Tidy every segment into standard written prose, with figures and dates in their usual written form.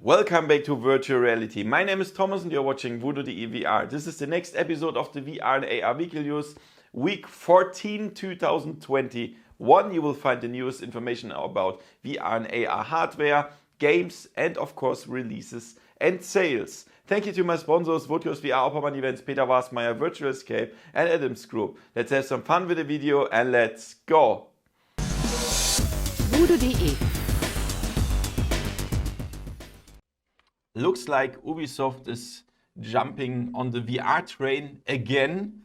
Welcome back to virtual reality. My name is Thomas and you're watching VoodooDE VR. This is the next episode of the VR and AR Weekly News, week 14, 2021. You will find the newest information about VR and AR hardware, games, and of course releases and sales. Thank you to my sponsors, Oculus VR, Opperman Events, Peter Wasmeyer, Virtual Escape, and Adams Group. Let's have some fun with the video and let's go! VoodooDE. Looks like Ubisoft is jumping on the VR train again.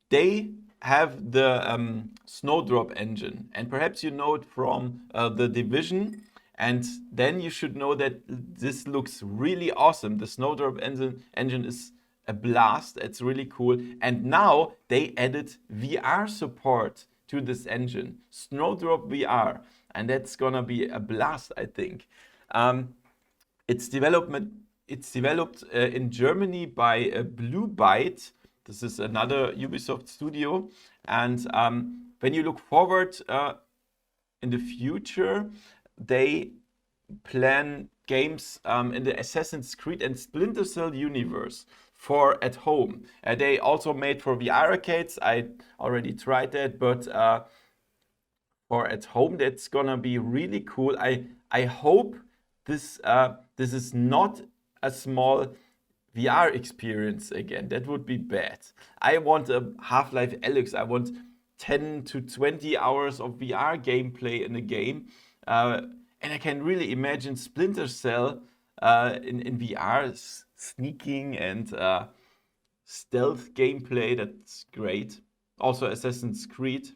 They have the Snowdrop engine, and perhaps you know it from the Division. And then you should know that this looks really awesome. The Snowdrop engine is a blast. It's really cool. And now they added VR support to this engine, Snowdrop VR, and that's gonna be a blast, I think. It's developed in Germany by Blue Byte. This is another Ubisoft studio. And when you look forward in the future, they plan games in the Assassin's Creed and Splinter Cell universe for at home. They also made for VR arcades. I already tried that, but for at home, that's gonna be really cool. I hope this is not a small VR experience again. That would be bad. I want a Half-Life Alyx. I want 10 to 20 hours of VR gameplay in a game. And I can really imagine Splinter Cell in VR, sneaking and stealth gameplay. That's great. Also Assassin's Creed.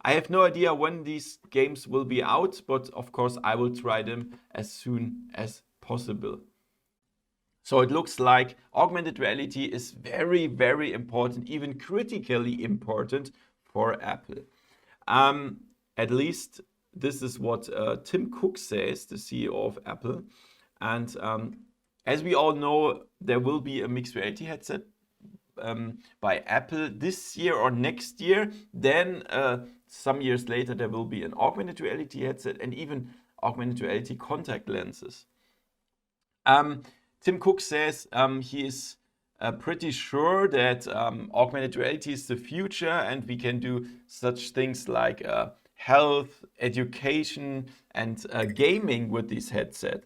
I have no idea when these games will be out, but of course I will try them as soon as possible. So it looks like augmented reality is very, very important, even critically important for Apple. At least this is what Tim Cook says, the CEO of Apple. And as we all know, there will be a mixed reality headset by Apple this year or next year. Then some years later, there will be an augmented reality headset and even augmented reality contact lenses. Tim Cook says he is pretty sure that augmented reality is the future and we can do such things like health, education, and gaming with this headset.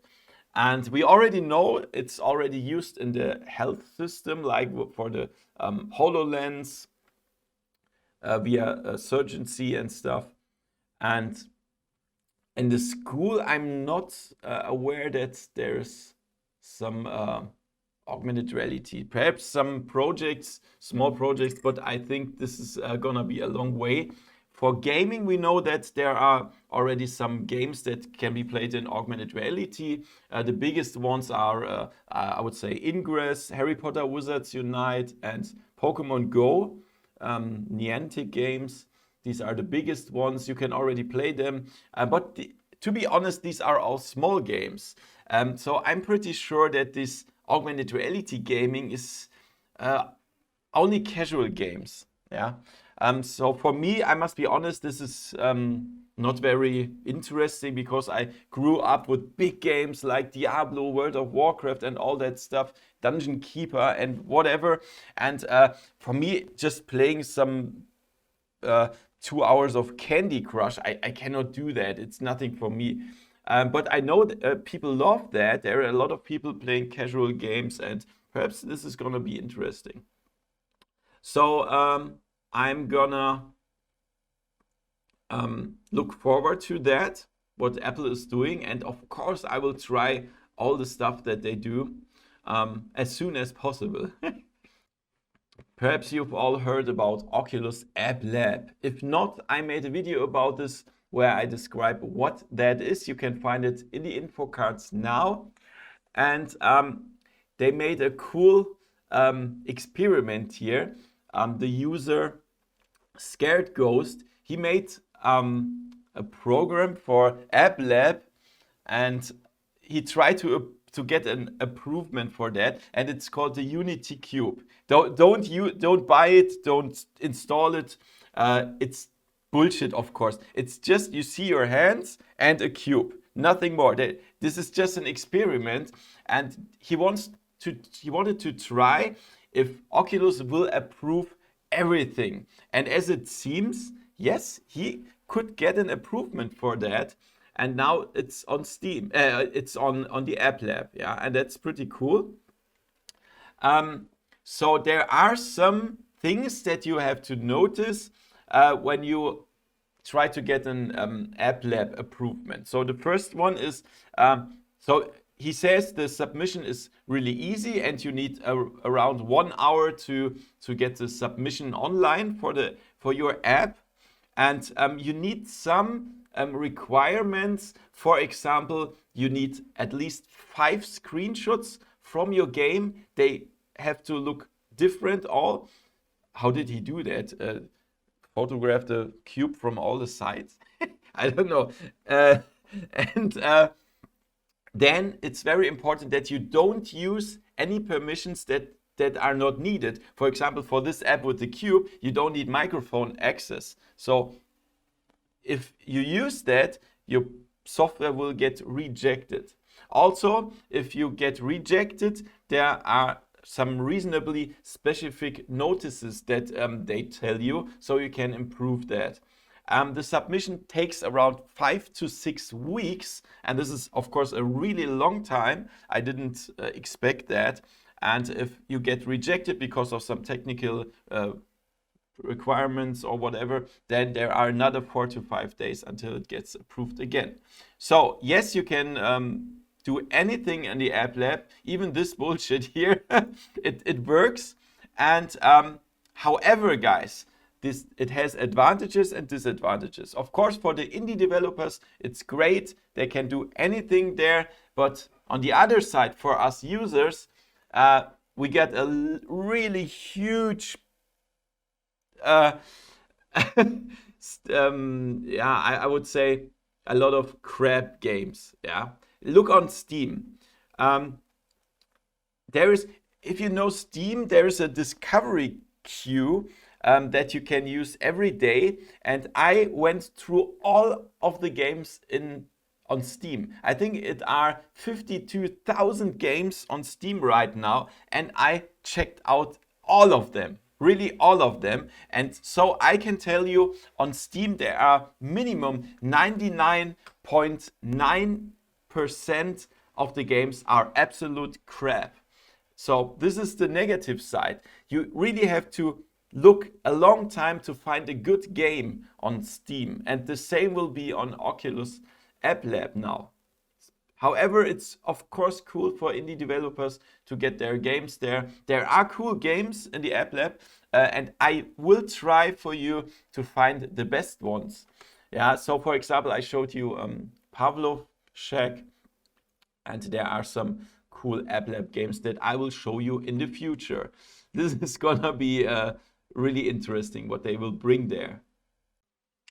And we already know it's already used in the health system, like for the HoloLens, via Surgency and stuff. And in the school, I'm not aware that there's some augmented reality. Perhaps some projects, small projects, but I think this is gonna be a long way. For gaming, we know that there are already some games that can be played in augmented reality. The biggest ones are, I would say, Ingress, Harry Potter Wizards Unite, and Pokemon Go. Niantic games. These are the biggest ones. You can already play them. But to be honest, these are all small games. So I'm pretty sure that this augmented reality gaming is only casual games. Yeah. So for me, I must be honest, this is not very interesting because I grew up with big games like Diablo, World of Warcraft and all that stuff, Dungeon Keeper and whatever. And for me, just playing some 2 hours of Candy Crush, I cannot do that. It's nothing for me. But I know that people love that. There are a lot of people playing casual games and perhaps this is gonna be interesting. So I'm gonna look forward to that, what Apple is doing. And of course, I will try all the stuff that they do as soon as possible. Perhaps you've all heard about Oculus App Lab. If not, I made a video about this where I describe what that is. You can find it in the info cards now. And they made a cool experiment here. The user Scared Ghost, he made a program for App Lab and he tried to get an improvement for that, and it's called the Unity Cube. Don't buy it, don't install it. It's bullshit, of course. It's just you see your hands and a cube. nothing more. This is just an experiment, and he wanted to try if Oculus will approve everything. And as it seems, yes, he could get an approval for that. And now it's on Steam. It's on the App Lab, yeah, and that's pretty cool. So there are some things that you have to notice when you try to get an App Lab approval. So the first one is, so he says the submission is really easy, and you need around 1 hour to get the submission online for your app, and you need some requirements. For example, you need at least 5 screenshots from your game. They have to look different all. How did he do that? Photograph the cube from all the sides? I don't know. Then it's very important that you don't use any permissions that are not needed. For example, for this app with the cube, you don't need microphone access. So if you use that, your software will get rejected. Also, if you get rejected, there are some reasonably specific notices that they tell you, so you can improve that. The submission takes around 5 to 6 weeks, and this is of course a really long time. I didn't expect that. And if you get rejected because of some technical requirements or whatever, then there are another 4 to 5 days until it gets approved again. So yes, you can do anything in the App Lab, even this bullshit here. it works. And however, guys, it has advantages and disadvantages. Of course, for the indie developers, it's great. They can do anything there. But on the other side, for us users, we get a really huge I would say a lot of crap games. Yeah, look on Steam. There is, if you know Steam, there is a discovery queue that you can use every day, and I went through all of the games on Steam. I think it are 52,000 games on Steam right now, and I checked out all of them. Really all of them. And so I can tell you on Steam there are minimum 99.9% of the games are absolute crap. So this is the negative side. You really have to look a long time to find a good game on Steam. And the same will be on Oculus App Lab now. However, it's of course cool for indie developers to get their games there. There are cool games in the App Lab, and I will try for you to find the best ones. Yeah, so for example, I showed you Pavlov Shack, and there are some cool App Lab games that I will show you in the future. This is gonna be really interesting what they will bring there.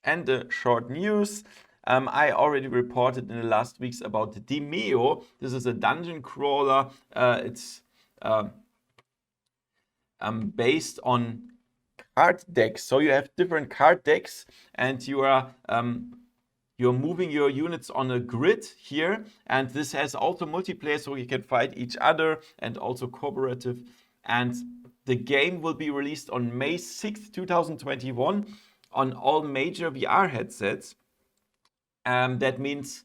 And the short news. I already reported in the last weeks about the Demeo. This is a dungeon crawler. It's based on card decks. So you have different card decks, and you're moving your units on a grid here. And this has also multiplayer, so you can fight each other, and also cooperative. And the game will be released on May 6th, 2021 on all major VR headsets. That means,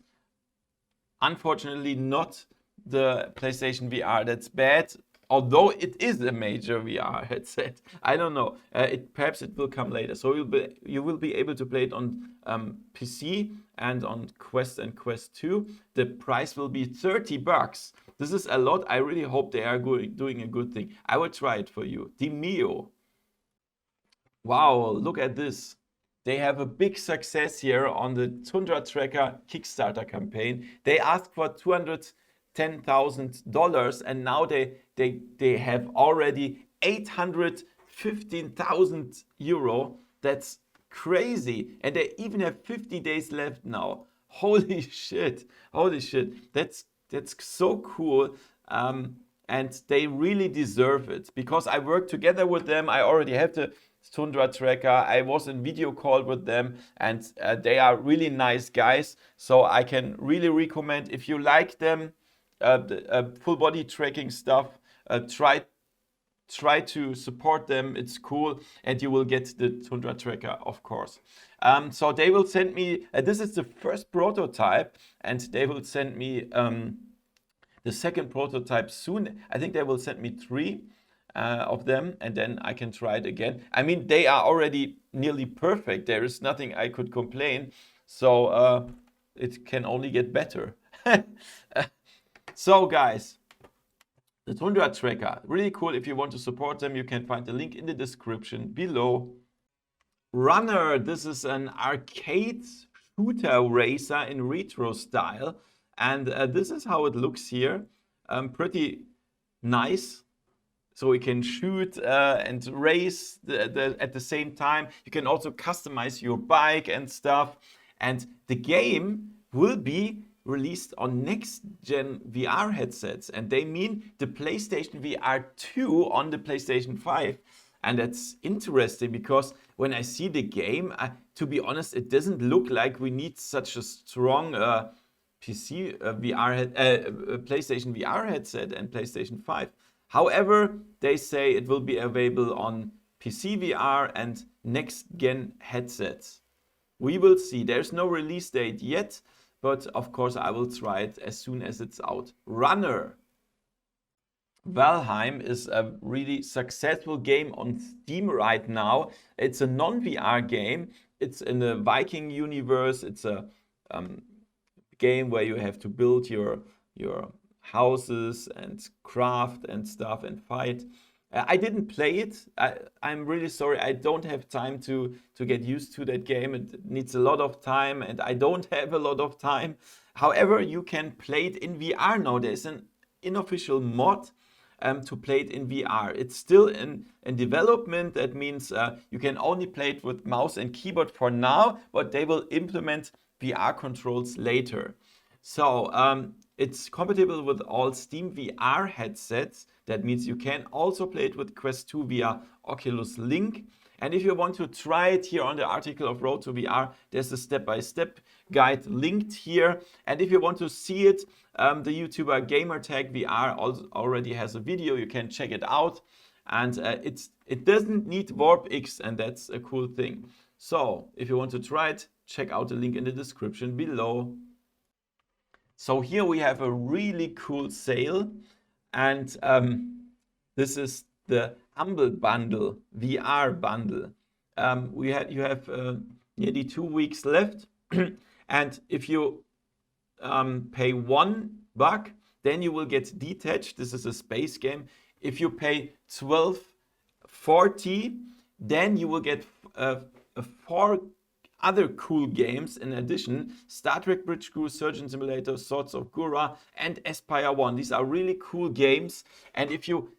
unfortunately, not the PlayStation VR. That's bad, although it is a major VR headset. I don't know. Perhaps it will come later. So you will be able to play it on PC and on Quest and Quest 2. The price will be $30. This is a lot. I really hope they are doing a good thing. I will try it for you. Demeo. Wow, look at this. They have a big success here on the Tundra Tracker Kickstarter campaign. They asked for $210,000, and now they have already 815,000 euro. That's crazy. And they even have 50 days left now. Holy shit. Holy shit. That's so cool. And they really deserve it, because I work together with them. I already have the Tundra tracker. I was in video call with them, and they are really nice guys. So I can really recommend, if you like them, the full body tracking stuff, try to support them. It's cool, and you will get the Tundra tracker, of course. So they will send me, this is the first prototype, and they will send me the second prototype soon. I think they will send me 3 of them, and then I can try it again. I mean, they are already nearly perfect. There is nothing I could complain. So it can only get better. So guys, the Tundra tracker, really cool. If you want to support them, you can find the link in the description below. Runner, this is an arcade shooter racer in retro style. And this is how it looks here. Pretty nice. So we can shoot and race at the same time. You can also customize your bike and stuff. And the game will be released on next-gen VR headsets. And they mean the PlayStation VR 2 on the PlayStation 5. And that's interesting because when I see the game, to be honest, it doesn't look like we need such a strong PC VR PlayStation VR headset and PlayStation 5. However, they say it will be available on PC VR and next-gen headsets. We will see. There's no release date yet, but of course I will try it as soon as it's out. Runner. Valheim is a really successful game on Steam right now. It's a non-VR game. It's in the Viking universe. It's a game where you have to build your houses and craft and stuff and fight. I didn't play it. I'm really sorry. I don't have time to get used to that game. It needs a lot of time, and I don't have a lot of time. However, you can play it in VR now. There's an unofficial mod to play it in VR. It's still in development. That means you can only play it with mouse and keyboard for now, but they will implement VR controls later. So it's compatible with all Steam VR headsets. That means you can also play it with Quest 2 via Oculus Link. And if you want to try it, here on the article of Road to VR, there's a step-by-step guide linked here. And if you want to see it, the YouTuber Gamertag VR already has a video. You can check it out. And it doesn't need WarpX, and that's a cool thing. So if you want to try it, check out the link in the description below. So here we have a really cool sale, and this is the Humble Bundle, VR bundle. You have nearly 2 weeks left, and if you pay $1, then you will get Detached. This is a space game. If you pay $12.40, then you will get 4 other cool games in addition: Star Trek Bridge Crew, Surgeon Simulator, Swords of Gura, and Aspire 1. These are really cool games. And if you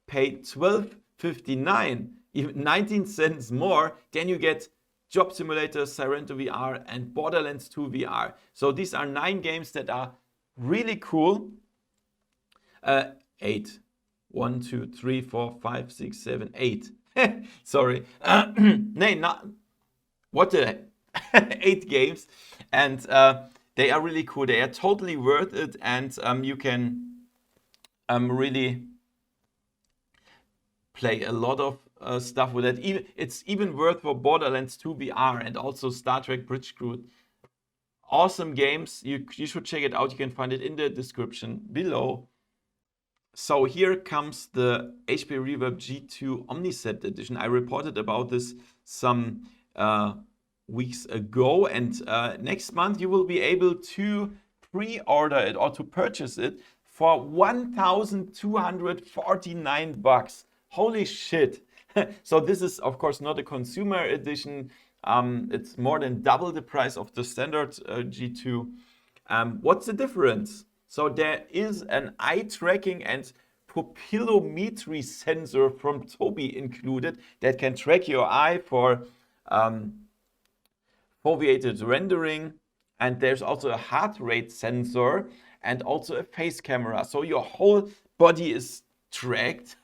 pay $12.59, even 19 cents more, then you get Job Simulator, Sirento VR, and Borderlands 2 VR. So these are 9 games that are really cool. 8. 1, 2, 3, 4, 5, 6, 7, 8. Sorry. No, not. What the 8 games, and they are really cool. They are totally worth it, and you can really play a lot of stuff with it. It's even worth for Borderlands 2 VR and also Star Trek Bridge Crew. Awesome games. You should check it out. You can find it in the description below. So here comes the HP Reverb G2 Omnicept Edition. I reported about this some weeks ago, and next month you will be able to pre-order it or to purchase it for $1,249. Holy shit. So this is of course not a consumer edition. It's more than double the price of the standard G2. What's the difference? So there is an eye tracking and pupillometry sensor from Tobii included that can track your eye for foveated rendering, and there's also a heart rate sensor and also a face camera. So your whole body is tracked.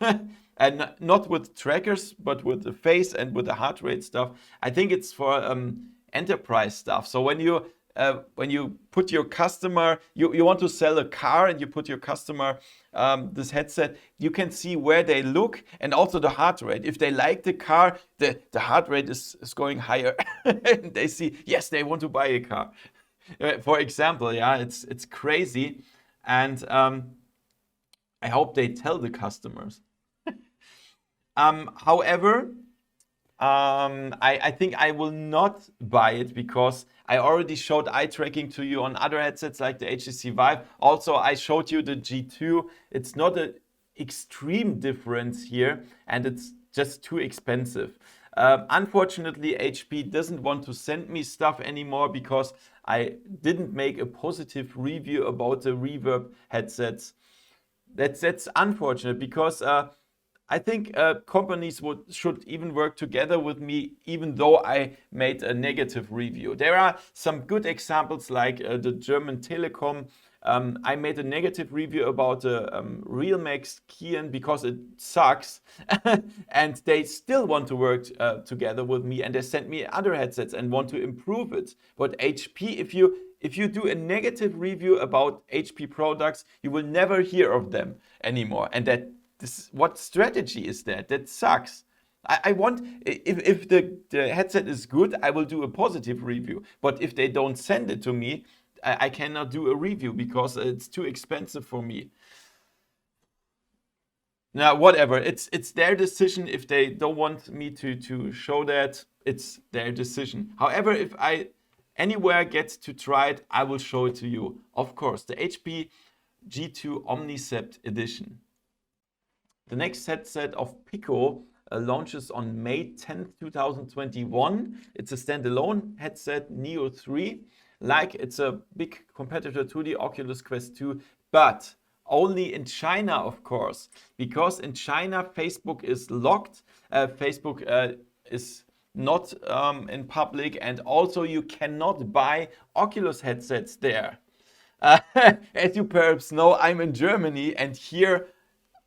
and not with trackers, but with the face and with the heart rate stuff. I think it's for enterprise stuff. So when you put your customer, you want to sell a car and you put your customer this headset, you can see where they look and also the heart rate. If they like the car, the heart rate is going higher. And they see, yes, they want to buy a car. For example, yeah, it's crazy. And I hope they tell the customers. However, I think I will not buy it because I already showed eye tracking to you on other headsets like the HTC Vive. Also, I showed you the G2. It's not an extreme difference here, and it's just too expensive. Unfortunately, HP doesn't want to send me stuff anymore because I didn't make a positive review about the Reverb headsets. That's unfortunate because I think companies should even work together with me, even though I made a negative review. There are some good examples like the German Telekom. I made a negative review about the Realmex Kian because it sucks, and they still want to work together with me, and they sent me other headsets and want to improve it. But HP, if you do a negative review about HP products, you will never hear of them anymore, and what strategy is that? That sucks. I want, if the headset is good, I will do a positive review. But if they don't send it to me, I cannot do a review because it's too expensive for me. Now, whatever, it's their decision. If they don't want me to show that, it's their decision. However, if I anywhere get to try it, I will show it to you. Of course, the HP G2 Omnicept Edition. The next headset of Pico launches on May 10th, 2021. It's a standalone headset, Neo 3. It's a big competitor to the Oculus Quest 2, but only in China, of course, because in China, Facebook is locked. Facebook is not in public, and also you cannot buy Oculus headsets there. As you perhaps know, I'm in Germany, and here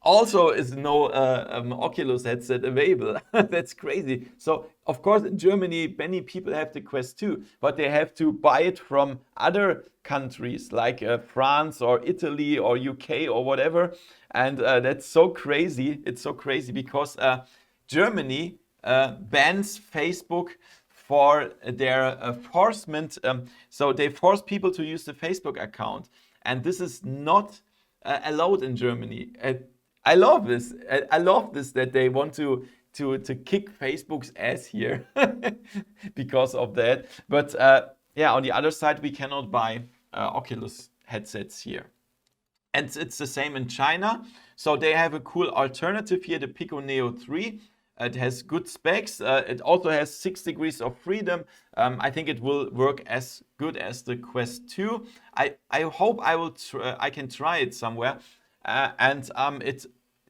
also is no Oculus headset available. That's crazy. So, of course, in Germany, many people have the Quest 2, but they have to buy it from other countries like France or Italy or UK or whatever. And that's so crazy. It's so crazy because Germany bans Facebook for their enforcement. So they force people to use the Facebook account. And this is not allowed in Germany. I love this. I love this that they want to kick Facebook's ass here because of that. But yeah, on the other side, we cannot buy Oculus headsets here. And it's the same in China. So they have a cool alternative here, the Pico Neo 3. It has good specs. It also has 6 degrees of freedom. I think it will work as good as the Quest 2. I hope I can try it somewhere.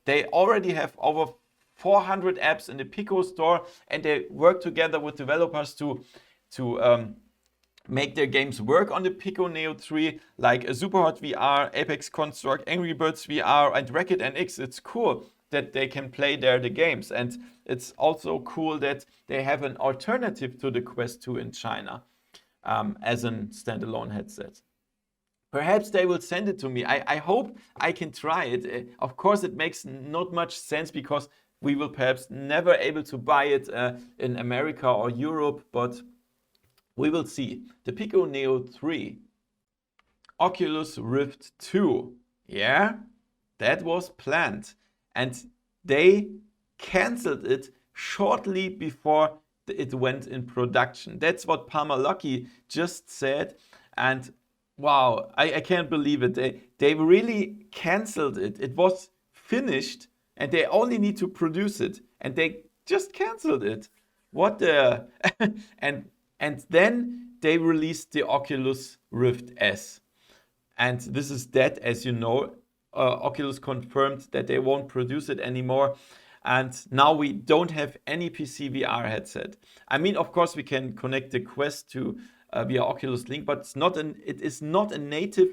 They already have over 400 apps in the Pico store, and they work together with developers to make their games work on the Pico Neo 3, like Superhot VR, Apex Construct, Angry Birds VR, and Racket NX. It's cool that they can play there the games, and it's also cool that they have an alternative to the Quest 2 in China as a standalone headset. Perhaps they will send it to me. I hope I can try it. Of course, it makes not much sense because we will perhaps never able to buy it in America or Europe, but we will see. The Pico Neo 3, Oculus Rift 2. Yeah, that was planned. And they canceled it shortly before it went in production. That's what Palmer Luckey just said. And wow, I can't believe it. They really canceled it. It was finished and they only need to produce it. And they just canceled it. What the? and then they released the Oculus Rift S. And this is dead, as you know. Oculus confirmed that they won't produce it anymore. And now we don't have any PC VR headset. I mean, of course, we can connect the Quest to via Oculus Link, but it is not a native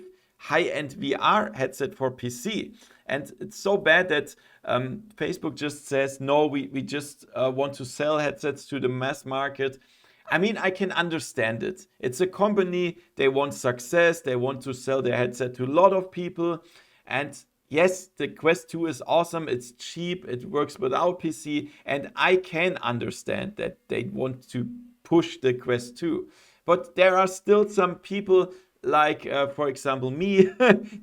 high-end VR headset for PC. And it's so bad that Facebook just says, no, we just want to sell headsets to the mass market. I mean, I can understand it. It's a company, they want success, they want to sell their headset to a lot of people. And yes, the Quest 2 is awesome, it's cheap, it works without PC, and I can understand that they want to push the Quest 2. But there are still some people like, for example, me,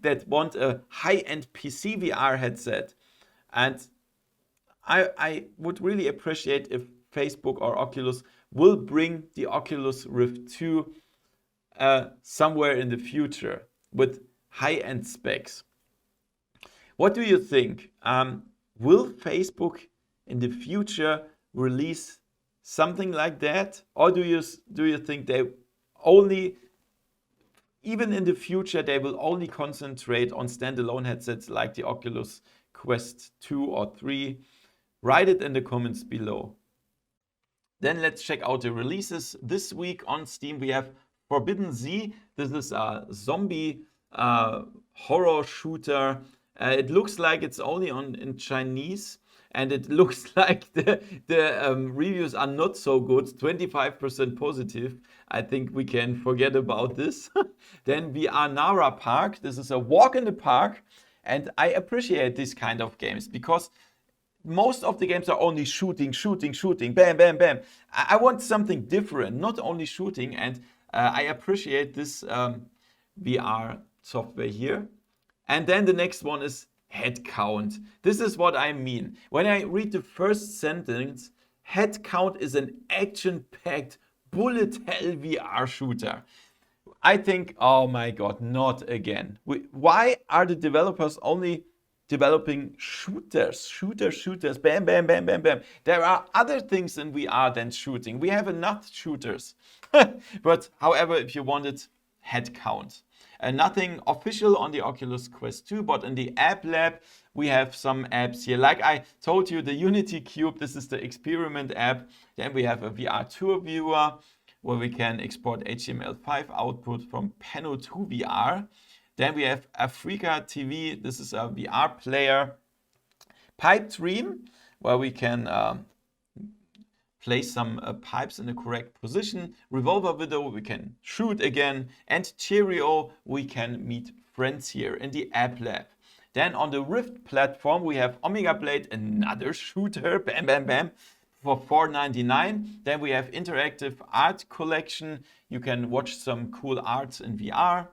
that want a high-end PC VR headset. And I would really appreciate if Facebook or Oculus will bring the Oculus Rift 2 somewhere in the future with high-end specs. What do you think? Will Facebook in the future release something like that? Or do you think they only, even in the future, they will only concentrate on standalone headsets like the Oculus Quest 2 or 3? Write it in the comments below. Then let's check out the releases. This week on Steam we have Forbidden Z. This is a zombie horror shooter. It looks like it's only in Chinese, and it looks like the reviews are not so good, 25% positive. I think we can forget about this. Then VR Nara Park. This is a walk in the park, and I appreciate these kind of games because most of the games are only shooting, bam, bam, bam. I want something different, not only shooting, and I appreciate this VR software here. And then the next one is head count. This is what I mean. When I read the first sentence, head count is an action-packed bullet hell VR shooter. I think, oh my God, not again. Why are the developers only developing shooters, bam, bam, bam, bam, bam. There are other things in VR than shooting. We have enough shooters. But however, if you wanted head count. Nothing official on the Oculus Quest 2, but in the App Lab, we have some apps here. Like I told you, the Unity Cube, this is the experiment app. Then we have a VR tour viewer where we can export HTML5 output from Pano to VR. Then we have Africa TV. This is a VR player. Pipe Dream, where we can place some pipes in the correct position. Revolver Video, we can shoot again. And Cheerio, we can meet friends here in the App Lab. Then on the Rift platform, we have Omega Blade, another shooter, bam, bam, bam, for $4.99. Then we have Interactive Art Collection. You can watch some cool arts in VR.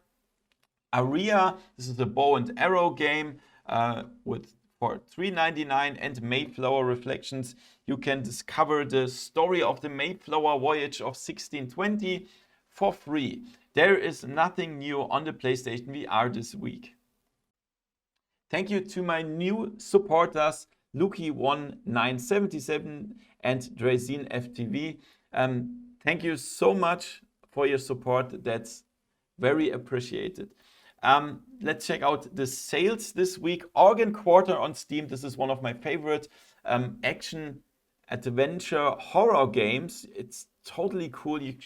Aria, this is a bow and arrow game for $3.99, and Mayflower Reflections. You can discover the story of the Mayflower voyage of 1620 for free. There is nothing new on the PlayStation VR this week. Thank you to my new supporters, Luki1977 and Drazine FTV. Thank you so much for your support. That's very appreciated. Let's check out the sales this week. Organ Quarter on Steam. This is one of my favorite action adventure horror games. It's totally cool. You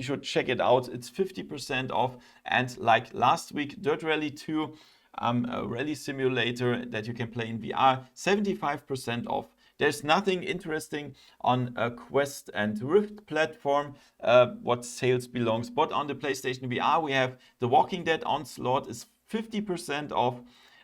should check it out. It's 50% off. And like last week, Dirt Rally 2, a rally simulator that you can play in VR, 75% off. There's nothing interesting on a Quest and Rift platform, what sales belongs. But on the PlayStation VR, we have The Walking Dead Onslaught is 50% off.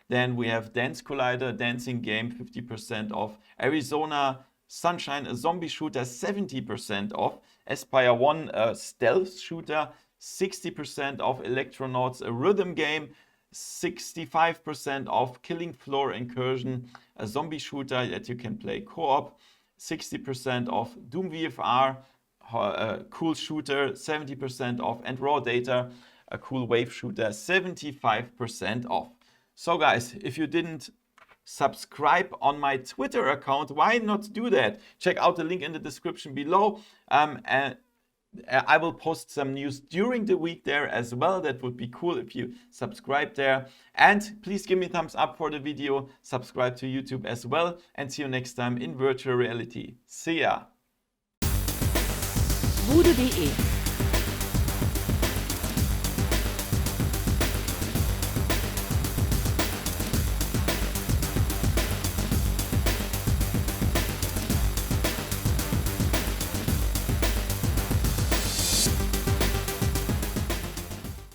Then we have Dance Collider, dancing game, 50% off. Arizona Sunshine, a zombie shooter, 70% off. Aspire 1, a stealth shooter, 60% off. Electronauts, a rhythm game, 65% off. Killing Floor Incursion, a zombie shooter that you can play co-op, 60% off. Doom VFR, a cool shooter, 70% off. And Raw Data, a cool wave shooter, 75% off. So guys, if you didn't subscribe on my Twitter account, why not do that? Check out the link in the description below. And I will post some news during the week there as well. That would be cool if you subscribe there. And please give me a thumbs up for the video. Subscribe to YouTube as well. And see you next time in virtual reality. See ya. VoodooDE